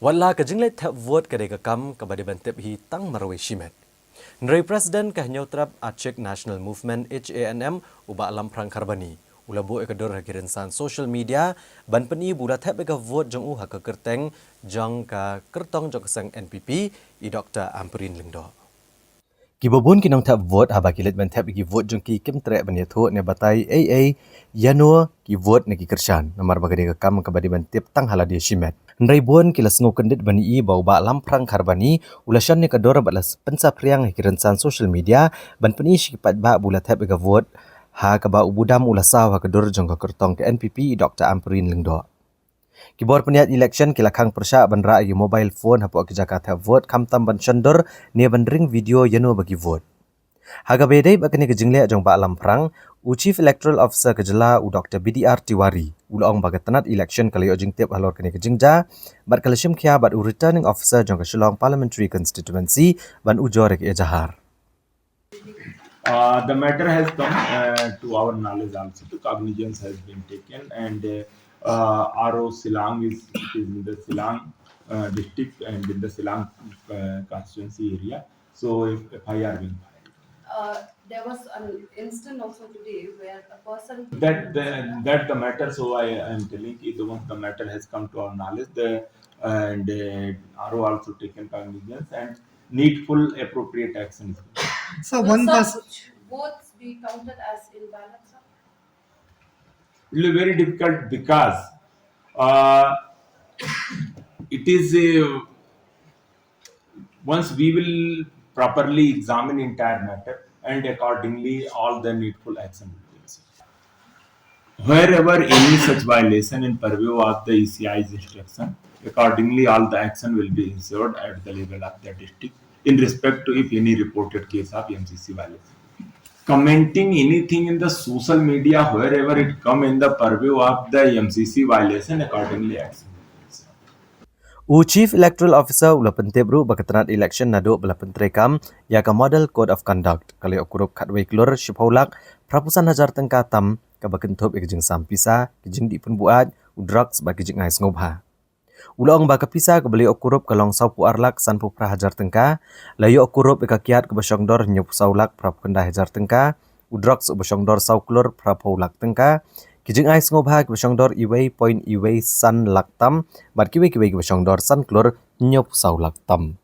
Wala kajingle tap vote kadega kam kabade bantep hi tang marwe shimet. Nri Presiden kahnyotrap Aceh National Movement HANM uba alam prang karbani. Ulabo ekador hakirinsan social media ban peni bula tap eka vote jong u haka kerteng jong ka kertong jong kesang NPP i Dr. Ampurin Lingdo. Kibobun kinong tap vote haba kilit ban tap ki vote jong ki kim trek ban yatho ne batai AA yanua ki vote ne ki kershan namar bagade ka kam kabade ban tip tang haladi shimet. Nrai buan kilas ngo kendit bani i bau ba lam prang karbani ulashan ne kadora balas pensa priang hikiransan social media ban peni shipat ba bula tap eka vote ha kaba ubudam ulasaw ha kador jong ka kertong ke NPP Dr. Ampurin Lingdo. Kibor peniat election kilakang persya bandra ayu mobile phone hapo ke Jakarta vote kamtam ban chandor ne bandring video yano bagi vote. Haga bedai bakani ke jingle jong ba alam prang u Chief Electoral Officer ke jela u Dr. BDR Tiwari ulong bagat tanat election kali ojing tip halor kini ke jingja bat kalashim khia bat u returning officer jong ke Shillong Parliamentary Constituency ban u jorek e jahar. The matter has come to our knowledge also. The cognizance has been taken, and RO Silang is in the Silang district and in the Silang constituency area. So, if FIR being filed. There was an incident also today where a person that the matter. So I am telling you, once the matter has come to our knowledge, and RO also taken cognizance and needful appropriate action is taken. So one person votes be counted as invalid, sir? It will be very difficult because it is once we will properly examine entire matter and accordingly all the needful action will be taken. Wherever any such violation in purview of the ECI's instruction, accordingly all the action will be ensured at the level of the district in respect to if any reported case of MCC violation. Commenting anything in the social media wherever it come in the purview of the MCC violation, accordingly action. U Chief Electoral Officer ula pentebru bakatanat election nado bela pentrekam ya ka model code of conduct kali okurup katwei klur shipaulak prapusan hajar tengka tam ka bakentop ekjing sampisa kijing di pun buat u drugs bagi jing ais ngobha. Ulong baka pisa ke beli okurup kalong saupu arlak sanpu prahajar tengka layo okurup eka kiat ke basyongdor nyup saulak prapukenda hajar tengka u drugs basyongdor sauklur prapaulak tengka kijing ais ngobha ke basyongdor iwei point iwei san laktam bat kiwei ke basyongdor san klur nyup saulak tam.